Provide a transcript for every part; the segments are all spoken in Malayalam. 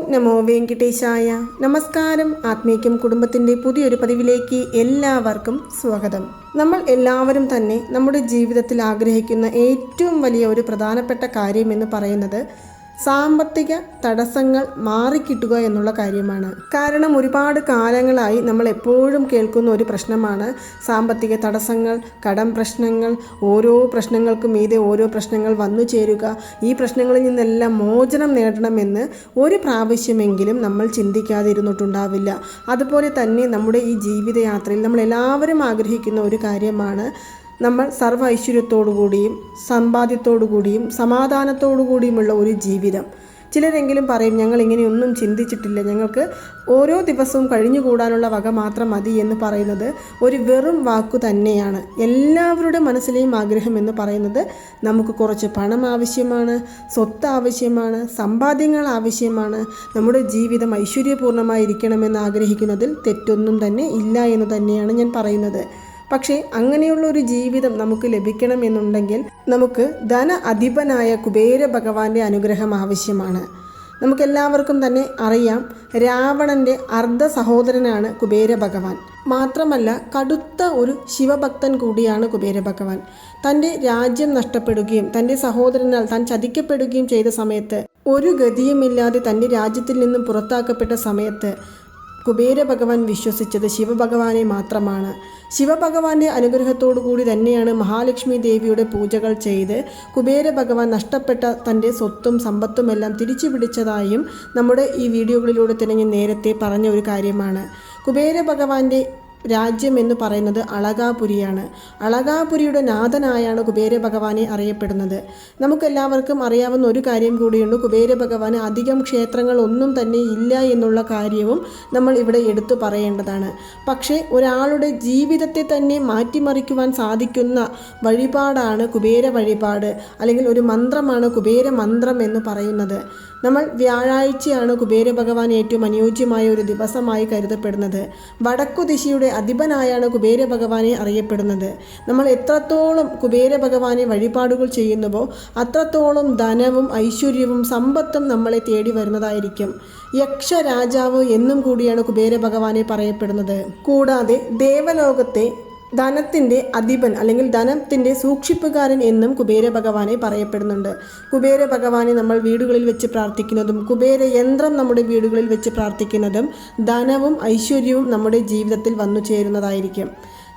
നമോ വെങ്കിടേശായ. നമസ്കാരം. ആത്മീയം കുടുംബത്തിൻ്റെ പുതിയൊരു പതിവിലേക്ക് എല്ലാവർക്കും സ്വാഗതം. നമ്മൾ എല്ലാവരും തന്നെ നമ്മുടെ ജീവിതത്തിൽ ആഗ്രഹിക്കുന്ന ഏറ്റവും വലിയ ഒരു പ്രധാനപ്പെട്ട കാര്യം എന്ന് പറയുന്നത് സാമ്പത്തിക തടസ്സങ്ങൾ മാറിക്കിട്ടുക എന്നുള്ള കാര്യമാണ്. കാരണം ഒരുപാട് കാലങ്ങളായി നമ്മൾ എപ്പോഴും കേൾക്കുന്ന ഒരു പ്രശ്നമാണ് സാമ്പത്തിക തടസ്സങ്ങൾ, കടം പ്രശ്നങ്ങൾ. ഓരോ പ്രശ്നങ്ങൾക്കും മീതെ ഓരോ പ്രശ്നങ്ങൾ വന്നു ചേരുക. ഈ പ്രശ്നങ്ങളിൽ നിന്നെല്ലാം മോചനം നേടണമെന്ന് ഒരു പ്രാവശ്യമെങ്കിലും നമ്മൾ ചിന്തിക്കാതിരുന്നിട്ടുണ്ടാവില്ല. അതുപോലെ തന്നെ നമ്മുടെ ഈ ജീവിതയാത്രയിൽ നമ്മൾ എല്ലാവരും ആഗ്രഹിക്കുന്ന ഒരു കാര്യമാണ് നമ്മൾ സർവ്വ ഐശ്വര്യത്തോടുകൂടിയും സമ്പാദ്യത്തോടുകൂടിയും സമാധാനത്തോടുകൂടിയുമുള്ള ഒരു ജീവിതം. ചിലരെങ്കിലും പറയും, ഞങ്ങൾ ഇങ്ങനെയൊന്നും ചിന്തിച്ചിട്ടില്ല, ഞങ്ങൾക്ക് ഓരോ ദിവസവും കഴിഞ്ഞുകൂടാനുള്ള വക മാത്രം മതി എന്ന് പറയുന്നത് ഒരു വെറും വാക്കു തന്നെയാണ്. എല്ലാവരുടെ മനസ്സിലെയും ആഗ്രഹം എന്ന് പറയുന്നത് നമുക്ക് കുറച്ച് പണം ആവശ്യമാണ്, സ്വത്ത് ആവശ്യമാണ്, സമ്പാദ്യങ്ങൾ ആവശ്യമാണ്, നമ്മുടെ ജീവിതം ഐശ്വര്യപൂർണ്ണമായിരിക്കണമെന്ന് ആഗ്രഹിക്കുന്നതിൽ തെറ്റൊന്നും തന്നെ ഇല്ല എന്ന് തന്നെയാണ് ഞാൻ പറയുന്നത്. പക്ഷേ അങ്ങനെയുള്ള ഒരു ജീവിതം നമുക്ക് ലഭിക്കണമെന്നുണ്ടെങ്കിൽ നമുക്ക് ധന അധിപനായ കുബേര ഭഗവാന്റെ അനുഗ്രഹം ആവശ്യമാണ്. നമുക്കെല്ലാവർക്കും തന്നെ അറിയാം, രാവണൻ്റെ അർദ്ധ സഹോദരനാണ് കുബേര ഭഗവാൻ. മാത്രമല്ല കടുത്ത ഒരു ശിവഭക്തൻ കൂടിയാണ് കുബേര ഭഗവാൻ. തൻ്റെ രാജ്യം നഷ്ടപ്പെടുകയും തൻ്റെ സഹോദരനാൽ താൻ ചതിക്കപ്പെടുകയും ചെയ്ത സമയത്ത്, ഒരു ഗതിയുമില്ലാതെ തൻ്റെ രാജ്യത്തിൽ നിന്നും പുറത്താക്കപ്പെട്ട സമയത്ത് കുബേര ഭഗവാൻ വിശ്വസിച്ചത് ശിവഭഗവാനെ മാത്രമാണ്. ശിവഭഗവാന്റെ അനുഗ്രഹത്തോടു കൂടി തന്നെയാണ് മഹാലക്ഷ്മി ദേവിയുടെ പൂജകൾ ചെയ്ത് കുബേര ഭഗവാൻ നഷ്ടപ്പെട്ട തൻ്റെ സ്വത്തും സമ്പത്തുമെല്ലാം തിരിച്ചു പിടിച്ചതായും നമ്മുടെ ഈ വീഡിയോകളിലൂടെ തന്നെ ഞാൻ നേരത്തെ പറഞ്ഞ ഒരു കാര്യമാണ്. കുബേര ഭഗവാന്റെ രാജ്യം എന്ന് പറയുന്നത് അളകാപുരിയാണ്. അളകാപുരിയുടെ നാഥനായാണ് കുബേര ഭഗവാനെ അറിയപ്പെടുന്നത്. നമുക്കെല്ലാവർക്കും അറിയാവുന്ന ഒരു കാര്യം കൂടിയുണ്ട്, കുബേര ഭഗവാന് അധികം ക്ഷേത്രങ്ങൾ ഒന്നും തന്നെ ഇല്ല എന്നുള്ള കാര്യവും നമ്മൾ ഇവിടെ എടുത്തു പറയേണ്ടതാണ്. പക്ഷേ ഒരാളുടെ ജീവിതത്തെ തന്നെ മാറ്റിമറിക്കുവാൻ സാധിക്കുന്ന വഴിപാടാണ് കുബേര വഴിപാട്, അല്ലെങ്കിൽ ഒരു മന്ത്രമാണ് കുബേര മന്ത്രം എന്ന് പറയുന്നത്. നമ്മൾ വ്യാഴാഴ്ചയാണ് കുബേര ഭഗവാൻ ഏറ്റവും അനുയോജ്യമായ ഒരു ദിവസമായി കരുതപ്പെടുന്നത്. വടക്കു ദിശയുടെ അധിപനായാണ് കുബേര ഭഗവാനെ അറിയപ്പെടുന്നത്. നമ്മൾ എത്രത്തോളം കുബേര ഭഗവാനെ വഴിപാടുകൾ ചെയ്യുന്നുവോ അത്രത്തോളം ധനവും ഐശ്വര്യവും സമ്പത്തും നമ്മളെ തേടി വരുന്നതായിരിക്കും. യക്ഷരാജാവ് എന്നും കൂടിയാണ് കുബേര ഭഗവാനെ പറയപ്പെടുന്നത്. കൂടാതെ ദേവലോകത്തെ ധനത്തിൻ്റെ അധിപൻ അല്ലെങ്കിൽ ധനത്തിൻ്റെ സൂക്ഷിപ്പുകാരൻ എന്നും കുബേര ഭഗവാനെ പറയപ്പെടുന്നുണ്ട്. കുബേര ഭഗവാനെ നമ്മൾ വീടുകളിൽ വെച്ച് പ്രാർത്ഥിക്കുന്നതും കുബേര യന്ത്രം നമ്മുടെ വീടുകളിൽ വെച്ച് പ്രാർത്ഥിക്കുന്നതും ധനവും ഐശ്വര്യവും നമ്മുടെ ജീവിതത്തിൽ വന്നു ചേരുന്നതായിരിക്കും.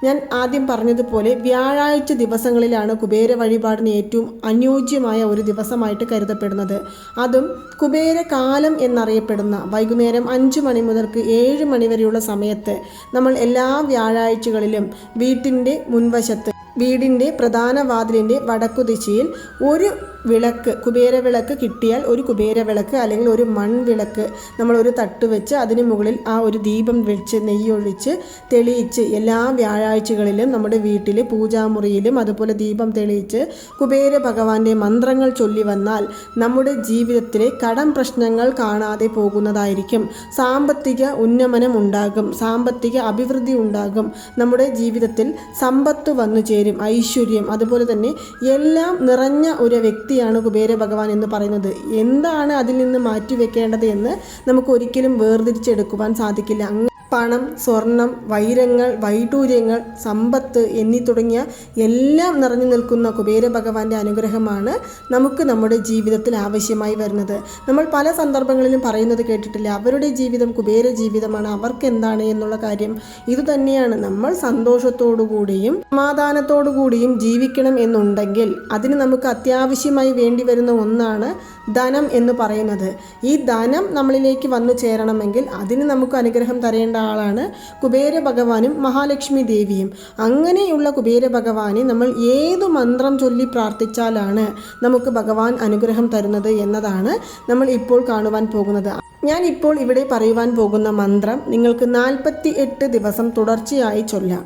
ഞാൻ ആദ്യം പറഞ്ഞതുപോലെ വ്യാഴാഴ്ച ദിവസങ്ങളിലാണ് കുബേര വഴിപാടിന് ഏറ്റവും അനുയോജ്യമായ ഒരു ദിവസമായിട്ട് കരുതപ്പെടുന്നത്. അതും കുബേര കാലം എന്നറിയപ്പെടുന്ന വൈകുന്നേരം 5 മണി മുതൽക്ക് 7 മണി വരെയുള്ള സമയത്ത് നമ്മൾ എല്ലാ വ്യാഴാഴ്ചകളിലും വീട്ടിൻ്റെ മുൻവശത്ത്, വീടിൻ്റെ പ്രധാന വാതിലിൻ്റെ വടക്കുദിശയിൽ ഒരു വിളക്ക്, കുബേര വിളക്ക് കിട്ടിയാൽ ഒരു കുബേര വിളക്ക് അല്ലെങ്കിൽ ഒരു മൺവിളക്ക് നമ്മൾ ഒരു തട്ട് വെച്ച് അതിന് മുകളിൽ ആ ഒരു ദീപം വെച്ച് നെയ്യൊഴിച്ച് തെളിയിച്ച് എല്ലാ വ്യാഴാഴ്ചകളിലും നമ്മുടെ വീട്ടിൽ പൂജാമുറിയിലും അതുപോലെ ദീപം തെളിയിച്ച് കുബേര ഭഗവാന്റെ മന്ത്രങ്ങൾ ചൊല്ലി വന്നാൽ നമ്മുടെ ജീവിതത്തിലെ കടം പ്രശ്നങ്ങൾ കാണാതെ പോകുന്നതായിരിക്കും. സാമ്പത്തിക ഉന്നമനം ഉണ്ടാകും, സാമ്പത്തിക അഭിവൃദ്ധി ഉണ്ടാകും, നമ്മുടെ ജീവിതത്തിൽ സമ്പത്ത് വന്നു ചേരും, ഐശ്വര്യം, അതുപോലെ തന്നെ എല്ലാം നിറഞ്ഞ ഒരു വ്യക്തിയാണ് കുബേര ഭഗവാൻ എന്ന് പറയുന്നത്. എന്താണ് അതിൽ നിന്ന് മാറ്റിവെക്കേണ്ടത് എന്ന് നമുക്ക് ഒരിക്കലും വേർതിരിച്ചെടുക്കുവാൻ സാധിക്കില്ല. പണം, സ്വർണം, വൈരങ്ങൾ, വൈഡൂര്യങ്ങൾ, സമ്പത്ത് എന്നീ തുടങ്ങിയ എല്ലാം നിറഞ്ഞു നിൽക്കുന്ന കുബേര ഭഗവാന്റെ അനുഗ്രഹമാണ് നമുക്ക് നമ്മുടെ ജീവിതത്തിൽ ആവശ്യമായി വരുന്നത്. നമ്മൾ പല സന്ദർഭങ്ങളിലും പറയുന്നത് കേട്ടിട്ടില്ല, അവരുടെ ജീവിതം കുബേര ജീവിതമാണ്, അവർക്ക് എന്താണ് എന്നുള്ള കാര്യം ഇതുതന്നെയാണ്. നമ്മൾ സന്തോഷത്തോടുകൂടിയും സമാധാനത്തോടുകൂടിയും ജീവിക്കണം എന്നുണ്ടെങ്കിൽ അതിന് നമുക്ക് അത്യാവശ്യമായി വേണ്ടി വരുന്ന ഒന്നാണ് ധനം എന്ന് പറയുന്നത്. ഈ ധനം നമ്മളിലേക്ക് വന്നു ചേരണമെങ്കിൽ അതിന് നമുക്ക് അനുഗ്രഹം തരേണ്ട ആളാണ് കുബേര ഭഗവാനും മഹാലക്ഷ്മി ദേവിയും. അങ്ങനെയുള്ള കുബേര ഭഗവാനെ നമ്മൾ ഏതു മന്ത്രം ചൊല്ലി പ്രാർത്ഥിച്ചാലാണ് നമുക്ക് ഭഗവാൻ അനുഗ്രഹം തരുന്നത് എന്നതാണ് നമ്മൾ ഇപ്പോൾ കാണുവാൻ പോകുന്നത്. ഞാൻ ഇപ്പോൾ ഇവിടെ പറയുവാൻ പോകുന്ന മന്ത്രം നിങ്ങൾക്ക് 48 ദിവസം തുടർച്ചയായി ചൊല്ലാം.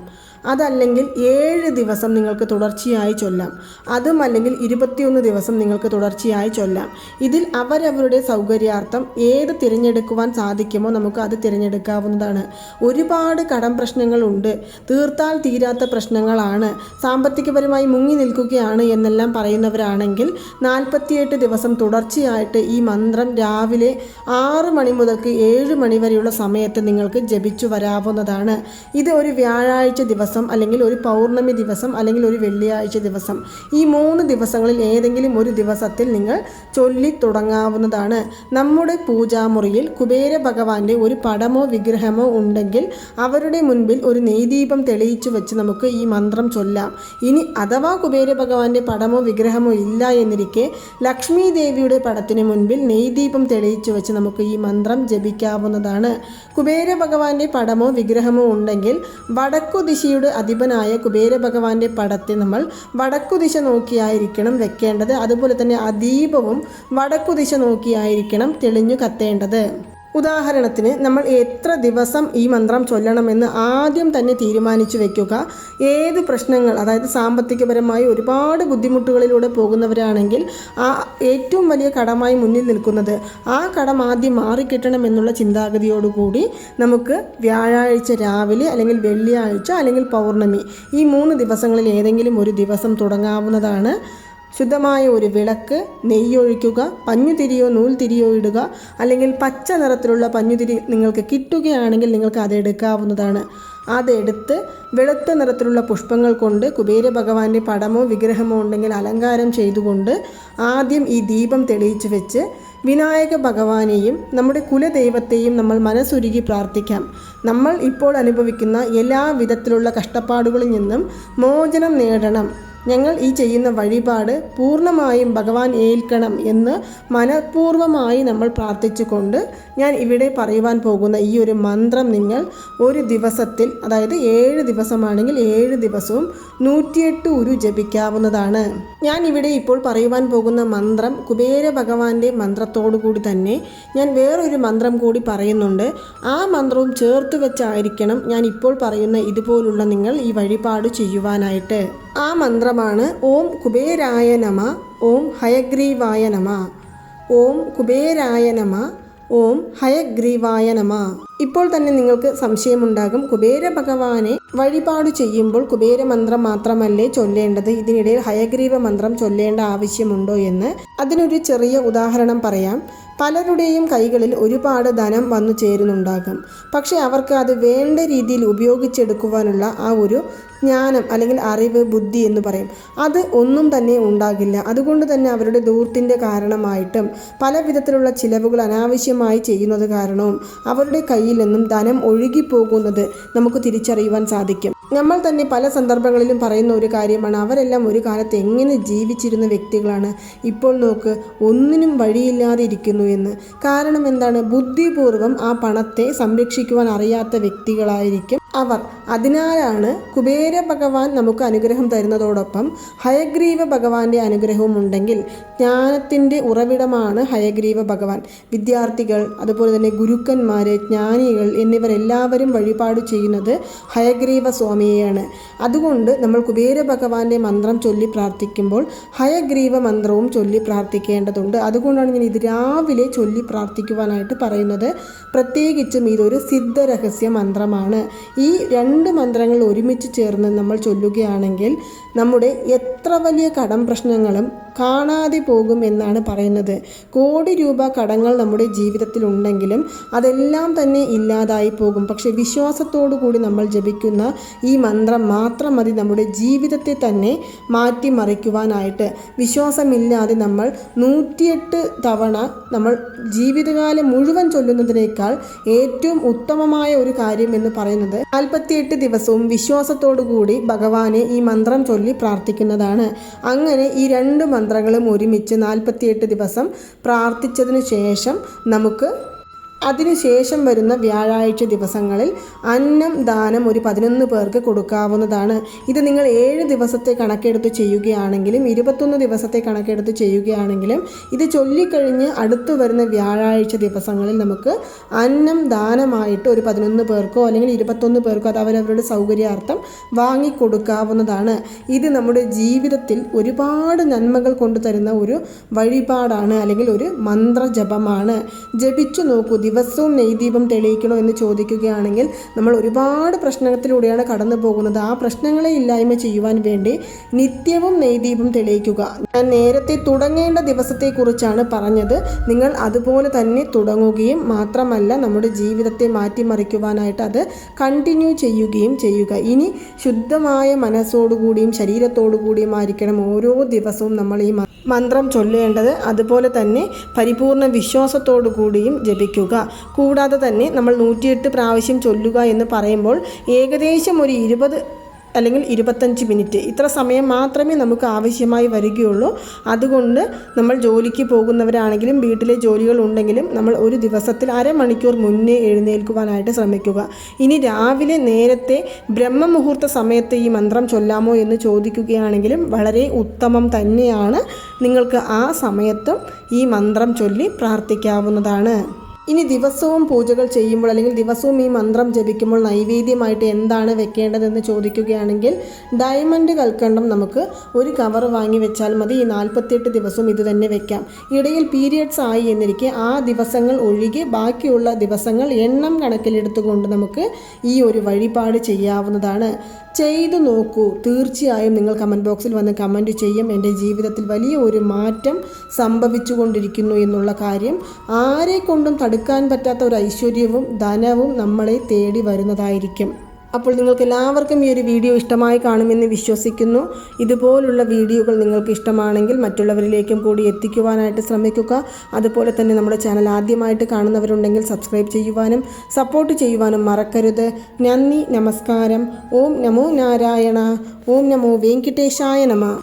അതല്ലെങ്കിൽ 7 ദിവസം നിങ്ങൾക്ക് തുടർച്ചയായി ചൊല്ലാം. അതും അല്ലെങ്കിൽ 21 ദിവസം നിങ്ങൾക്ക് തുടർച്ചയായി ചൊല്ലാം. ഇതിൽ അവരവരുടെ സൗകര്യാർത്ഥം ഏത് തിരഞ്ഞെടുക്കുവാൻ സാധിക്കുമോ നമുക്ക് അത് തിരഞ്ഞെടുക്കാവുന്നതാണ്. ഒരുപാട് കടം പ്രശ്നങ്ങളുണ്ട്, തീർത്താൽ തീരാത്ത പ്രശ്നങ്ങളാണ്, സാമ്പത്തികപരമായി മുങ്ങി നിൽക്കുകയാണ് എന്നെല്ലാം പറയുന്നവരാണെങ്കിൽ 48 ദിവസം തുടർച്ചയായിട്ട് ഈ മന്ത്രം രാവിലെ 6 മണി മുതൽക്ക് 7 മണി വരെയുള്ള സമയത്ത് നിങ്ങൾക്ക് ജപിച്ചു വരാവുന്നതാണ്. ഇത് ഒരു വ്യാഴാഴ്ച ദിവസം അല്ലെങ്കിൽ ഒരു പൗർണമി ദിവസം അല്ലെങ്കിൽ ഒരു വെള്ളിയാഴ്ച ദിവസം, ഈ 3 ദിവസങ്ങളിൽ ഏതെങ്കിലും ഒരു ദിവസത്തിൽ നിങ്ങൾ ചൊല്ലി തുടങ്ങാവുന്നതാണ്. നമ്മുടെ പൂജാമുറിയിൽ കുബേര ഭഗവാന്റെ ഒരു പടമോ വിഗ്രഹമോ ഉണ്ടെങ്കിൽ അവരുടെ മുൻപിൽ ഒരു നെയ്ദീപം തെളിയിച്ചു വെച്ച് നമുക്ക് ഈ മന്ത്രം ചൊല്ലാം. ഇനി അഥവാ കുബേര ഭഗവാന്റെ പടമോ വിഗ്രഹമോ ഇല്ല എന്നിരിക്കെ ലക്ഷ്മി ദേവിയുടെ പടത്തിന് മുൻപിൽ നെയ്ദീപം തെളിയിച്ചു വെച്ച് നമുക്ക് ഈ മന്ത്രം ജപിക്കാവുന്നതാണ്. കുബേര ഭഗവാന്റെ പടമോ വിഗ്രഹമോ ഉണ്ടെങ്കിൽ വടക്കു ദിശയുടെ അധിപനായ കുബേര ഭഗവാന്റെ പടത്തെ നമ്മൾ വടക്കു ദിശ നോക്കിയായിരിക്കണം വെക്കേണ്ടത്. അതുപോലെ തന്നെ ആ ദീപവും വടക്കു ദിശ നോക്കിയായിരിക്കണം തെളിഞ്ഞു കത്തേണ്ടത്. ഉദാഹരണത്തിന് നമ്മൾ എത്ര ദിവസം ഈ മന്ത്രം ചൊല്ലണമെന്ന് ആദ്യം തന്നെ തീരുമാനിച്ചു വെക്കുക. ഏത് പ്രശ്നങ്ങൾ, അതായത് സാമ്പത്തികപരമായി ഒരുപാട് ബുദ്ധിമുട്ടുകളിലൂടെ പോകുന്നവരാണെങ്കിൽ ആ ഏറ്റവും വലിയ കടമായി മുന്നിൽ നിൽക്കുന്നത് ആ കടം ആദ്യം മാറിക്കിട്ടണമെന്നുള്ള ചിന്താഗതിയോടുകൂടി നമുക്ക് വ്യാഴാഴ്ച രാവിലെ അല്ലെങ്കിൽ വെള്ളിയാഴ്ച അല്ലെങ്കിൽ പൗർണമി ഈ 3 ദിവസങ്ങളിൽ ഏതെങ്കിലും ഒരു ദിവസം തുടങ്ങാവുന്നതാണ്. ശുദ്ധമായ ഒരു വിളക്ക്, നെയ്യൊഴിക്കുക, പഞ്ഞുതിരിയോ നൂൽതിരിയോ ഇടുക, അല്ലെങ്കിൽ പച്ച നിറത്തിലുള്ള പഞ്ഞുതിരി നിങ്ങൾക്ക് കിട്ടുകയാണെങ്കിൽ നിങ്ങൾക്ക് അതെടുക്കാവുന്നതാണ്. അതെടുത്ത് വെളുത്ത നിറത്തിലുള്ള പുഷ്പങ്ങൾ കൊണ്ട് കുബേര ഭഗവാന്റെ പടമോ വിഗ്രഹമോ ഉണ്ടെങ്കിൽ അലങ്കാരം ചെയ്തുകൊണ്ട് ആദ്യം ഈ ദീപം തെളിയിച്ച് വെച്ച് വിനായക ഭഗവാനെയും നമ്മുടെ കുലദൈവത്തെയും നമ്മൾ മനസ്സുരുകി പ്രാർത്ഥിക്കാം. നമ്മൾ ഇപ്പോൾ അനുഭവിക്കുന്ന എല്ലാ വിധത്തിലുള്ള കഷ്ടപ്പാടുകളിൽ നിന്നും മോചനം നേടണം, ഞങ്ങൾ ഈ ചെയ്യുന്ന വഴിപാട് പൂർണ്ണമായും ഭഗവാൻ ഏൽക്കണം എന്ന് മനഃപൂർവ്വമായി നമ്മൾ പ്രാർത്ഥിച്ചുകൊണ്ട് ഞാൻ ഇവിടെ പറയുവാൻ പോകുന്ന ഈ ഒരു മന്ത്രം നിങ്ങൾ ഒരു ദിവസത്തിൽ, അതായത് 7 ദിവസമാണെങ്കിൽ 7 ദിവസവും 108 ഉരു ജപിക്കാവുന്നതാണ്. ഞാൻ ഇവിടെ ഇപ്പോൾ പറയുവാൻ പോകുന്ന മന്ത്രം കുബേര ഭഗവാന്റെ മന്ത്രത്തോടു കൂടി തന്നെ ഞാൻ വേറൊരു മന്ത്രം കൂടി പറയുന്നുണ്ട്. ആ മന്ത്രവും ചേർത്ത് വെച്ചായിരിക്കണം ഞാൻ ഇപ്പോൾ പറയുന്ന ഇതുപോലുള്ള നിങ്ങൾ ഈ വഴിപാട് ചെയ്യുവാനായിട്ട്. ആ മന്ത്രമാണ് ഓം കുബേരായ നമ, ഓം ഹയഗ്രീവായ നമ, ഓം കുബേരായ നമ, ഓം ഹയഗ്രീവായ നമ. ഇപ്പോൾ തന്നെ നിങ്ങൾക്ക് സംശയമുണ്ടാകും, കുബേര ഭഗവാനെ വഴിപാട് ചെയ്യുമ്പോൾ കുബേര മന്ത്രം മാത്രമല്ലേ ചൊല്ലേണ്ടത്, ഇതിനിടയിൽ ഹയഗ്രീവ മന്ത്രം ചൊല്ലേണ്ട ആവശ്യമുണ്ടോ എന്ന്. അതിനൊരു ചെറിയ ഉദാഹരണം പറയാം. പലരുടെയും കൈകളിൽ ഒരുപാട് ധനം വന്നു ചേരുന്നുണ്ടാകും. പക്ഷേ അവർക്ക് അത് വേണ്ട രീതിയിൽ ഉപയോഗിച്ചെടുക്കുവാനുള്ള ആ ഒരു ജ്ഞാനം അല്ലെങ്കിൽ അറിവ്, ബുദ്ധി എന്ന് പറയും, അത് ഒന്നും തന്നെ ഉണ്ടാകില്ല. അതുകൊണ്ട് തന്നെ അവരുടെ ധൂർത്തിൻ്റെ കാരണമായിട്ടും പല വിധത്തിലുള്ള ചിലവുകൾ അനാവശ്യമായി ചെയ്യുന്നത് കാരണവും അവരുടെ കയ്യിൽ നിന്നും ധനം ഒഴുകിപ്പോകുന്നത് നമുക്ക് തിരിച്ചറിയുവാൻ സാധിക്കും. നമ്മൾ തന്നെ പല സന്ദർഭങ്ങളിലും പറയുന്ന ഒരു കാര്യമാണ്, അവരെല്ലാം ഒരു കാലത്ത് എങ്ങനെ ജീവിച്ചിരുന്ന വ്യക്തികളാണ്, ഇപ്പോൾ നോക്ക് ഒന്നിനും വഴിയില്ലാതെ ഇരിക്കുന്നു എന്ന്. കാരണം എന്താണ്? ബുദ്ധിപൂർവം ആ പണത്തെ സംരക്ഷിക്കുവാൻ അറിയാത്ത വ്യക്തികളായിരിക്കും അവർ. അതിനാലാണ് കുബേര ഭഗവാൻ നമുക്ക് അനുഗ്രഹം തരുന്നതോടൊപ്പം ഹയഗ്രീവ ഭഗവാന്റെ അനുഗ്രഹവും ഉണ്ടെങ്കിൽ, ജ്ഞാനത്തിൻ്റെ ഉറവിടമാണ് ഹയഗ്രീവ ഭഗവാൻ. വിദ്യാർത്ഥികൾ, അതുപോലെ തന്നെ ഗുരുക്കന്മാർ, ജ്ഞാനികൾ എന്നിവരെല്ലാവരും വഴിപാട് ചെയ്യുന്നത് ഹയഗ്രീവ സ്വാമിയെയാണ്. അതുകൊണ്ട് നമ്മൾ കുബേര ഭഗവാന്റെ മന്ത്രം ചൊല്ലി പ്രാർത്ഥിക്കുമ്പോൾ ഹയഗ്രീവ മന്ത്രവും ചൊല്ലി പ്രാർത്ഥിക്കേണ്ടതുണ്ട്. അതുകൊണ്ടാണ് ഞാൻ ഇത് രാവിലെ ചൊല്ലി പ്രാർത്ഥിക്കുവാനായിട്ട് പറയുന്നത്. പ്രത്യേകിച്ചും ഇതൊരു സിദ്ധരഹസ്യ മന്ത്രമാണ്. ഈ 2 മന്ത്രങ്ങൾ ഒരുമിച്ച് ചേർന്ന് നമ്മൾ ചൊല്ലുകയാണെങ്കിൽ നമ്മുടെ എത്ര വലിയ കടം പ്രശ്നങ്ങളും കാണാതെ പോകും എന്നാണ് പറയുന്നത്. കോടി രൂപ കടങ്ങൾ നമ്മുടെ ജീവിതത്തിൽ ഉണ്ടെങ്കിലും അതെല്ലാം തന്നെ ഇല്ലാതായി പോകും. പക്ഷെ വിശ്വാസത്തോടു കൂടി നമ്മൾ ജപിക്കുന്ന ഈ മന്ത്രം മാത്രം മതി നമ്മുടെ ജീവിതത്തെ തന്നെ മാറ്റിമറിക്കുവാനായിട്ട്. വിശ്വാസമില്ലാതെ നമ്മൾ 108 തവണ നമ്മൾ ജീവിതകാലം മുഴുവൻ ചൊല്ലുന്നതിനേക്കാൾ ഏറ്റവും ഉത്തമമായ ഒരു കാര്യം എന്ന് പറയുന്നത് 48 ദിവസവും വിശ്വാസത്തോടു കൂടി ഭഗവാനെ ഈ മന്ത്രം ചൊല്ലി പ്രാർത്ഥിക്കുന്നതാണ്. അങ്ങനെ ഈ 2 മന്ത്രങ്ങളും ഒരുമിച്ച് 48 ദിവസം പ്രാർത്ഥിച്ചതിന് ശേഷം നമുക്ക് അതിനുശേഷം വരുന്ന വ്യാഴാഴ്ച ദിവസങ്ങളിൽ അന്നം ദാനം ഒരു 11 പേർക്ക് കൊടുക്കാവുന്നതാണ്. ഇത് നിങ്ങൾ 7 ദിവസത്തെ കണക്കെടുത്ത് ചെയ്യുകയാണെങ്കിലും 21 ദിവസത്തെ കണക്കെടുത്ത് ചെയ്യുകയാണെങ്കിലും ഇത് ചൊല്ലിക്കഴിഞ്ഞ് അടുത്തു വരുന്ന വ്യാഴാഴ്ച ദിവസങ്ങളിൽ നമുക്ക് അന്നം ദാനമായിട്ട് ഒരു 11 പേർക്കോ അല്ലെങ്കിൽ 21 പേർക്കോ അത് അവരവരുടെ സൗകര്യാർത്ഥം വാങ്ങിക്കൊടുക്കാവുന്നതാണ്. ഇത് നമ്മുടെ ജീവിതത്തിൽ ഒരുപാട് നന്മകൾ കൊണ്ടുതരുന്ന ഒരു വഴിപാടാണ്, അല്ലെങ്കിൽ ഒരു മന്ത്രജപമാണ്. ജപിച്ചു നോക്കൂ. ദിവസവും നെയ്ദീപം തെളിയിക്കണോ എന്ന് ചോദിക്കുകയാണെങ്കിൽ നമ്മൾ ഒരുപാട് പ്രശ്നത്തിലൂടെയാണ് കടന്നു പോകുന്നത്. ആ പ്രശ്നങ്ങളെ ഇല്ലായ്മ ചെയ്യുവാൻ വേണ്ടി നിത്യവും നെയ്ദീപം തെളിയിക്കുക. ഞാൻ നേരത്തെ തുടങ്ങേണ്ട ദിവസത്തെക്കുറിച്ചാണ് പറഞ്ഞത്. നിങ്ങൾ അതുപോലെ തന്നെ തുടങ്ങുകയും മാത്രമല്ല നമ്മുടെ ജീവിതത്തെ മാറ്റിമറിക്കുവാനായിട്ട് അത് കണ്ടിന്യൂ ചെയ്യുകയും ചെയ്യുക. ഇനി ശുദ്ധമായ മനസ്സോടുകൂടിയും ശരീരത്തോടുകൂടിയും ആയിരിക്കണം ഓരോ ദിവസവും നമ്മൾ ഈ മന്ത്രം ചൊല്ലേണ്ടത്. അതുപോലെ തന്നെ പരിപൂർണ വിശ്വാസത്തോടു കൂടിയും ജപിക്കുക. കൂടാതെ തന്നെ നമ്മൾ 108 പ്രാവശ്യം ചൊല്ലുക എന്ന് പറയുമ്പോൾ ഏകദേശം ഒരു 20 അല്ലെങ്കിൽ 25 മിനിറ്റ് ഇത്ര സമയം മാത്രമേ നമുക്ക് ആവശ്യമായി വരികയുള്ളൂ. അതുകൊണ്ട് നമ്മൾ ജോലിക്ക് പോകുന്നവരാണെങ്കിലും വീട്ടിലെ ജോലികൾ ഉണ്ടെങ്കിലും നമ്മൾ ഒരു ദിവസത്തിൽ അരമണിക്കൂർ മുന്നേ എഴുന്നേൽക്കുവാനായിട്ട് ശ്രമിക്കുക. ഇനി രാവിലെ നേരത്തെ ബ്രഹ്മമുഹൂർത്ത സമയത്ത് ഈ മന്ത്രം ചൊല്ലാമോ എന്ന് ചോദിക്കുകയാണെങ്കിലും വളരെ ഉത്തമം തന്നെയാണ്. നിങ്ങൾക്ക് ആ സമയത്തും ഈ മന്ത്രം ചൊല്ലി പ്രാർത്ഥിക്കാവുന്നതാണ്. ഇനി ദിവസവും പൂജകൾ ചെയ്യുമ്പോൾ അല്ലെങ്കിൽ ദിവസവും ഈ മന്ത്രം ജപിക്കുമ്പോൾ നൈവേദ്യമായിട്ട് എന്താണ് വെക്കേണ്ടതെന്ന് ചോദിക്കുകയാണെങ്കിൽ ഡയമണ്ട് കൽക്കണ്ടം നമുക്ക് ഒരു കവർ വാങ്ങി വെച്ചാൽ മതി. ഈ 48 ദിവസവും ഇത് തന്നെ വെക്കാം. ഇടയിൽ പീരിയഡ്സ് ആയി എന്നിരിക്കെ ആ ദിവസങ്ങൾ ഒഴികെ ബാക്കിയുള്ള ദിവസങ്ങൾ എണ്ണം കണക്കിലെടുത്തുകൊണ്ട് നമുക്ക് ഈ ഒരു വഴിപാട് ചെയ്യാവുന്നതാണ്. ചെയ്തു നോക്കൂ. തീർച്ചയായും നിങ്ങൾ കമൻറ്റ് ബോക്സിൽ വന്ന് കമൻറ്റ് ചെയ്യും. എൻ്റെ ജീവിതത്തിൽ വലിയ ഒരു മാറ്റം സംഭവിച്ചു കൊണ്ടിരിക്കുന്നു എന്നുള്ള കാര്യം. ആരെ കൊണ്ടും തടുക്കാൻ പറ്റാത്ത ഒരു ഐശ്വര്യവും ധനവും നമ്മളെ തേടി വരുന്നതായിരിക്കും. അപ്പോൾ നിങ്ങൾക്ക് എല്ലാവർക്കും ഈ ഒരു വീഡിയോ ഇഷ്ടമായി കാണുമെന്ന് വിശ്വസിക്കുന്നു. ഇതുപോലുള്ള വീഡിയോകൾ നിങ്ങൾക്ക് ഇഷ്ടമാണെങ്കിൽ മറ്റുള്ളവരിലേക്കും കൂടി എത്തിക്കുവാനായിട്ട് ശ്രമിക്കുക. അതുപോലെ തന്നെ നമ്മുടെ ചാനൽ ആദ്യമായിട്ട് കാണുന്നവരുണ്ടെങ്കിൽ സബ്സ്ക്രൈബ് ചെയ്യുവാനും സപ്പോർട്ട് ചെയ്യുവാനും മറക്കരുത്. നന്ദി, നമസ്കാരം. ഓം നമോ നാരായണ. ഓം നമോ വെങ്കിടേശായ നമ.